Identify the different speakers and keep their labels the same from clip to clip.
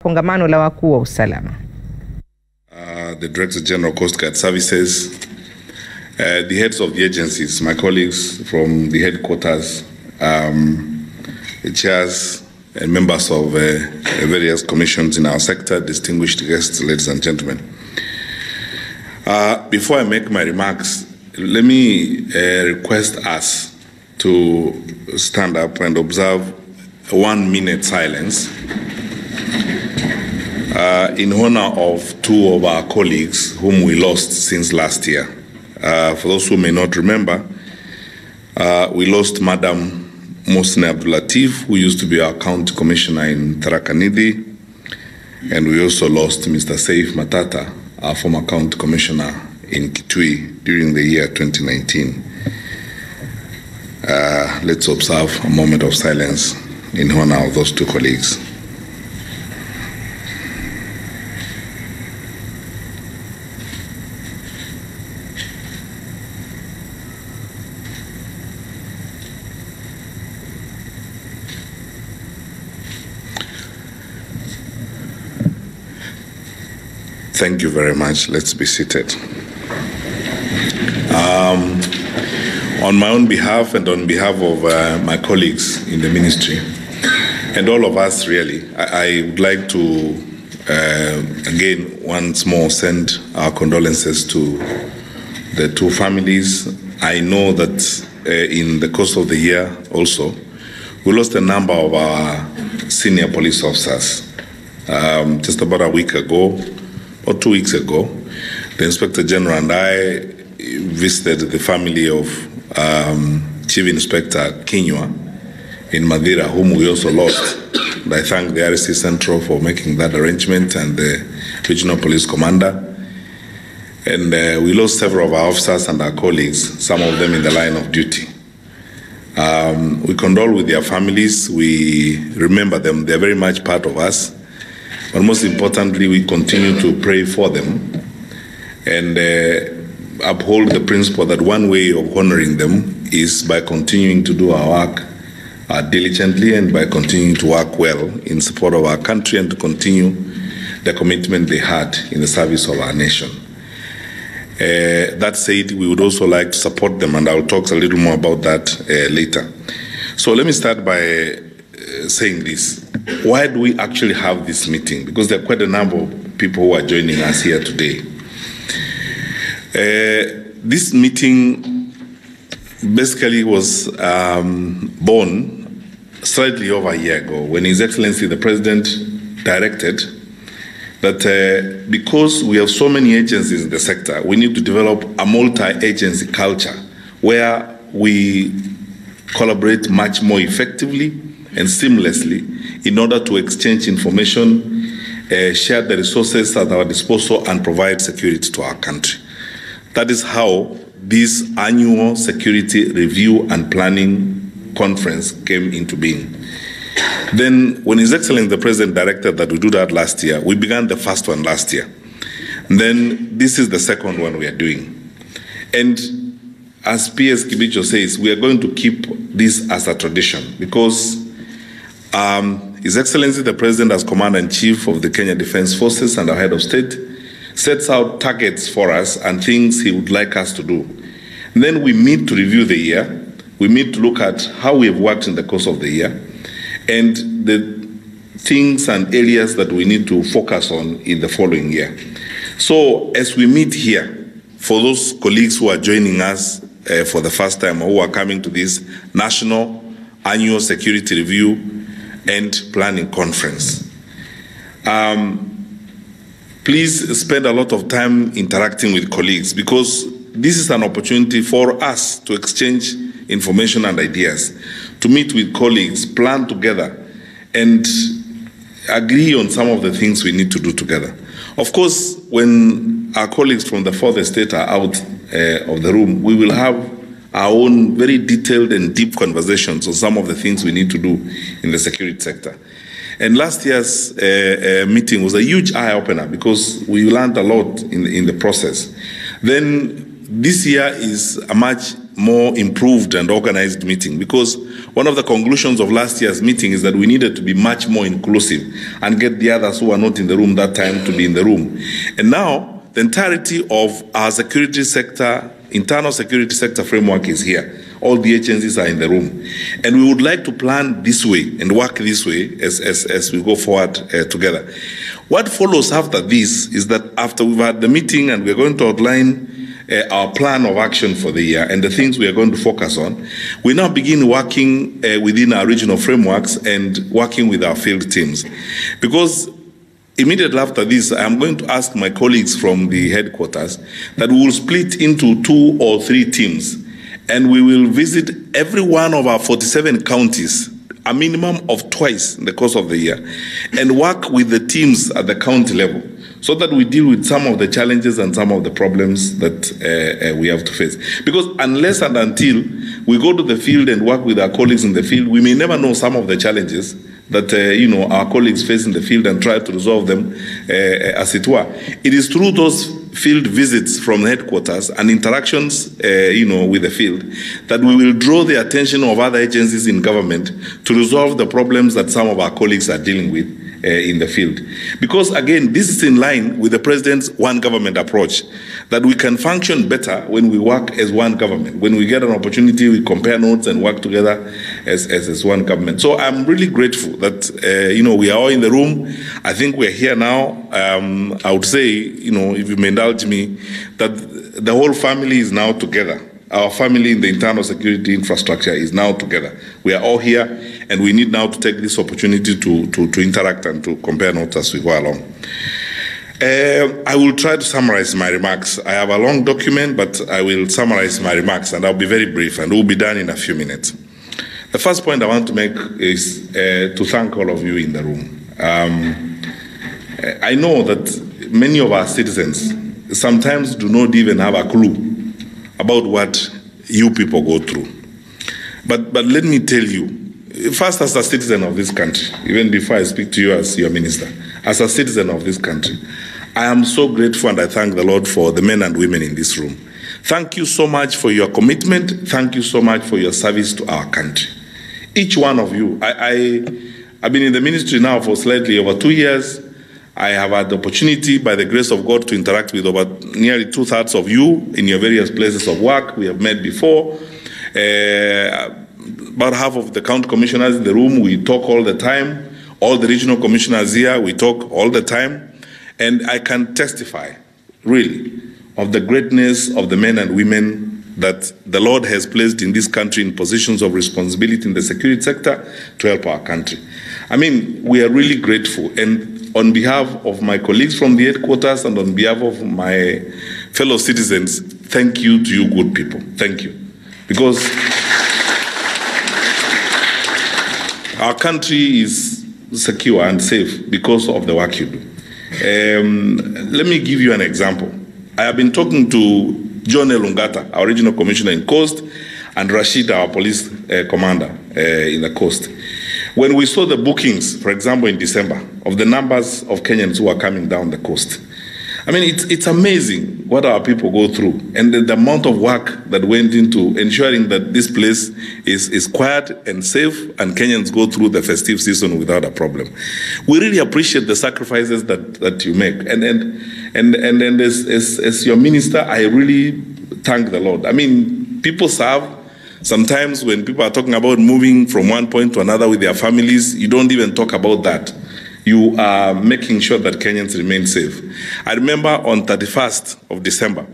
Speaker 1: kongamano la wakuu wa usalama.
Speaker 2: The Director General Coast Guard Services, the heads of the agencies, my colleagues from the headquarters, the chairs and members of various commissions in our sector, distinguished guests, ladies and gentlemen. Before I make my remarks, let me request us to stand up and observe a 1 minute silence in honor of two of our colleagues whom we lost since last year. For those who may not remember, we lost Madam Mohsen Abdulatif, who used to be our county commissioner in Tharaka Nithi, and we also lost Mr. Saif Matata, our former county commissioner in Kitui during the year 2019. Let's observe a moment of silence in honor of those two colleagues. Thank you very much. Let's be seated. On my own behalf and on behalf of my colleagues in the ministry and all of us really, I would like to again once more send our condolences to the two families. I know that in the course of the year also, we lost a number of our senior police officers. Just about a week ago, or 2 weeks ago, the Inspector General and I visited the family of Chief Inspector Kinywa in Madira, whom we also lost. And I thank the RC Central for making that arrangement and the Regional Police Commander. And we lost several of our officers and our colleagues, some of them in the line of duty. We condole with their families. We remember them. They're very much part of us. But most importantly, we continue to pray for them and uphold the principle that one way of honoring them is by continuing to do our work diligently and by continuing to work well in support of our country and to continue the commitment they had in the service of our nation. That said, we would also like to support them, and I'll talk a little more about that later. So let me start by saying this. Why do we actually have this meeting? Because there are quite a number of people who are joining us here today. This meeting basically was born slightly over a year ago when His Excellency the President directed that because we have so many agencies in the sector, we need to develop a multi-agency culture where we collaborate much more effectively and seamlessly in order to exchange information, share the resources at our disposal, and provide security to our country. That is how this annual security review and planning conference came into being. Then, when His Excellency the President directed that we do that last year, we began the first one last year. And then this is the second one we are doing. And as PS Kibicho says, we are going to keep this as a tradition because His Excellency the President, as Commander-in-Chief of the Kenya Defence Forces and our Head of State, sets out targets for us and things he would like us to do. And then we meet to review the year. We meet to look at how we have worked in the course of the year and the things and areas that we need to focus on in the following year. So as we meet here, for those colleagues who are joining us for the first time or who are coming to this National Annual Security Review and Planning Conference, please spend a lot of time interacting with colleagues because this is an opportunity for us to exchange information and ideas, to meet with colleagues, plan together, and agree on some of the things we need to do together. Of course, when our colleagues from the fourth estate are out of the room, we will have our own very detailed and deep conversations on some of the things we need to do in the security sector. And last year's meeting was a huge eye-opener because we learned a lot in the process. Then this year is a much more improved and organized meeting, because one of the conclusions of last year's meeting is that we needed to be much more inclusive and get the others who are not in the room that time to be in the room. And now the entirety of our security sector, internal security sector framework is here. All the agencies are in the room. And we would like to plan this way and work this way as we go forward together. What follows after this is that after we've had the meeting and we're going to outline our plan of action for the year and the things we are going to focus on, we now begin working within our regional frameworks and working with our field teams. Because immediately after this, I'm going to ask my colleagues from the headquarters that we will split into 2 or 3 teams, and we will visit every one of our 47 counties a minimum of twice in the course of the year, and work with the teams at the county level, so that we deal with some of the challenges and some of the problems that we have to face. Because unless and until we go to the field and work with our colleagues in the field, we may never know some of the challenges that our colleagues face in the field and try to resolve them, as it were. It is through those field visits from headquarters and interactions, with the field, that we will draw the attention of other agencies in government to resolve the problems that some of our colleagues are dealing with in the field. Because again, this is in line with the President's one government approach, that we can function better when we work as one government. When we get an opportunity, we compare notes and work together as one government. So I'm really grateful that, we are all in the room. I think we're here now. I would say, if you may indulge me, that the whole family is now together. Our family in the internal security infrastructure is now together. We are all here, and we need now to take this opportunity to interact and to compare notes as we go along. I will try to summarize my remarks. I have a long document, but I will summarize my remarks, and I'll be very brief, and we'll be done in a few minutes. The first point I want to make is to thank all of you in the room. I know that many of our citizens sometimes do not even have a clue about what you people go through. But let me tell you, first as a citizen of this country, even before I speak to you as your minister, as a citizen of this country, I am so grateful, and I thank the Lord for the men and women in this room. Thank you so much for your commitment. Thank you so much for your service to our country. Each one of you. I've been in the ministry now for slightly over 2 years. I have had the opportunity, by the grace of God, to interact with over nearly 2/3 of you in your various places of work. We have met before. About half of the county commissioners in the room, we talk all the time. All the regional commissioners here, we talk all the time. And I can testify, really, of the greatness of the men and women that the Lord has placed in this country in positions of responsibility in the security sector to help our country. I mean, we are really grateful. And on behalf of my colleagues from the headquarters and on behalf of my fellow citizens, thank you to you good people. Thank you. Because our country is secure and safe because of the work you do. Let me give you an example. I have been talking to John Elungata, our regional commissioner in Coast, and Rashid, our police commander in the Coast. When we saw the bookings, for example, in December, of the numbers of Kenyans who are coming down the coast, I mean, it's amazing what our people go through, and the amount of work that went into ensuring that this place is quiet and safe, and Kenyans go through the festive season without a problem. We really appreciate the sacrifices that you make, and as your minister, I really thank the Lord. I mean, people serve. Sometimes when people are talking about moving from one point to another with their families, you don't even talk about that. You are making sure that Kenyans remain safe. I remember on 31st of December,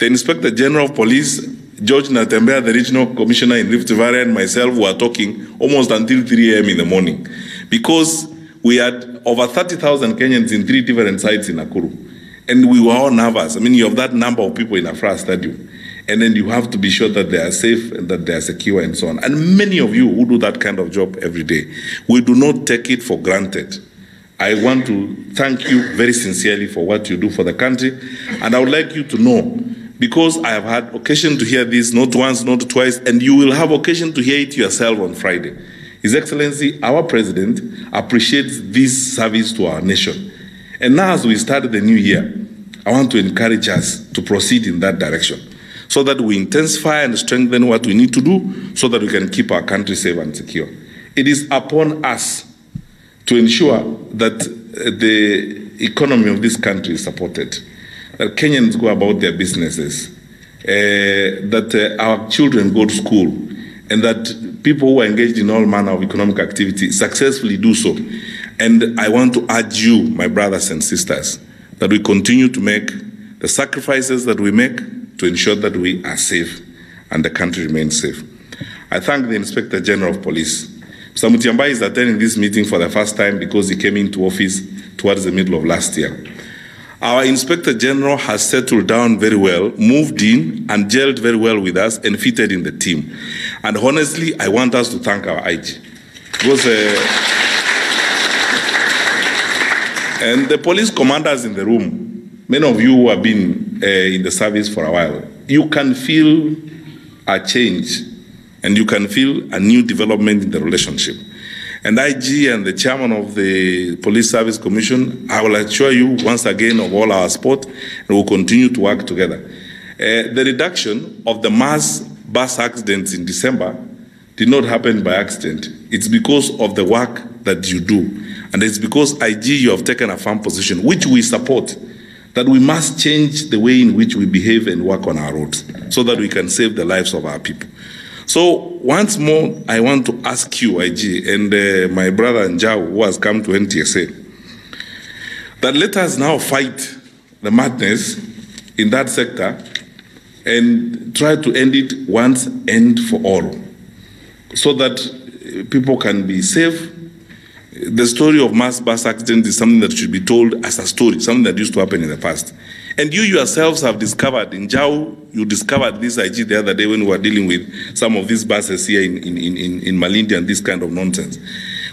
Speaker 2: the Inspector General of Police, George Natembea, the Regional Commissioner in Rift Valley, and myself were talking almost until 3 a.m. in the morning, because we had over 30,000 Kenyans in 3 different sites in Nakuru. And we were all nervous. I mean, you have that number of people in Afra Stadium. And then you have to be sure that they are safe and that they are secure and so on. And many of you who do that kind of job every day, we do not take it for granted. I want to thank you very sincerely for what you do for the country. And I would like you to know, because I have had occasion to hear this not once, not twice, and you will have occasion to hear it yourself on Friday. His Excellency, our President, appreciates this service to our nation. And now as we start the new year, I want to encourage us to proceed in that direction, so that we intensify and strengthen what we need to do so that we can keep our country safe and secure. It is upon us to ensure that the economy of this country is supported, that Kenyans go about their businesses, that our children go to school, and that people who are engaged in all manner of economic activity successfully do so. And I want to urge you, my brothers and sisters, that we continue to make the sacrifices that we make to ensure that we are safe and the country remains safe. I thank the Inspector General of Police. Mr. Mutiambai is attending this meeting for the first time because he came into office towards the middle of last year. Our Inspector General has settled down very well, moved in and gelled very well with us and fitted in the team. And honestly, I want us to thank our IG. Because, and the police commanders in the room, many of you who have been in the service for a while, you can feel a change and you can feel a new development in the relationship. And IG and the chairman of the Police Service Commission, I will assure you once again of all our support, and we'll continue to work together. The reduction of the mass bus accidents in December did not happen by accident. It's because of the work that you do. And it's because IG, you have taken a firm position, which we support, that we must change the way in which we behave and work on our roads so that we can save the lives of our people. So once more, I want to ask you, IG, and my brother Njau, who has come to NTSA, that let us now fight the madness in that sector and try to end it once and for all, so that people can be safe. The story of mass bus accidents is something that should be told as a story, something that used to happen in the past. And you yourselves have discovered, in Jau, you discovered this IG the other day when we were dealing with some of these buses here in Malindi and this kind of nonsense.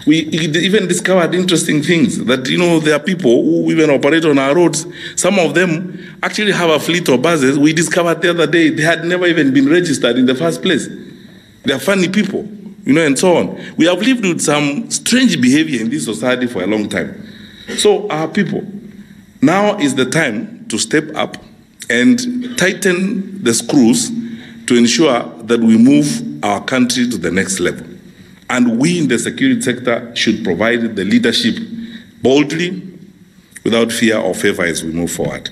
Speaker 2: We even discovered interesting things that, you know, there are people who even operate on our roads. Some of them actually have a fleet of buses. We discovered the other day they had never even been registered in the first place. They are funny people, you know, and so on. We have lived with some strange behavior in this society for a long time. So our people, now is the time to step up and tighten the screws to ensure that we move our country to the next level. And we in the security sector should provide the leadership boldly, without fear or favor as we move forward.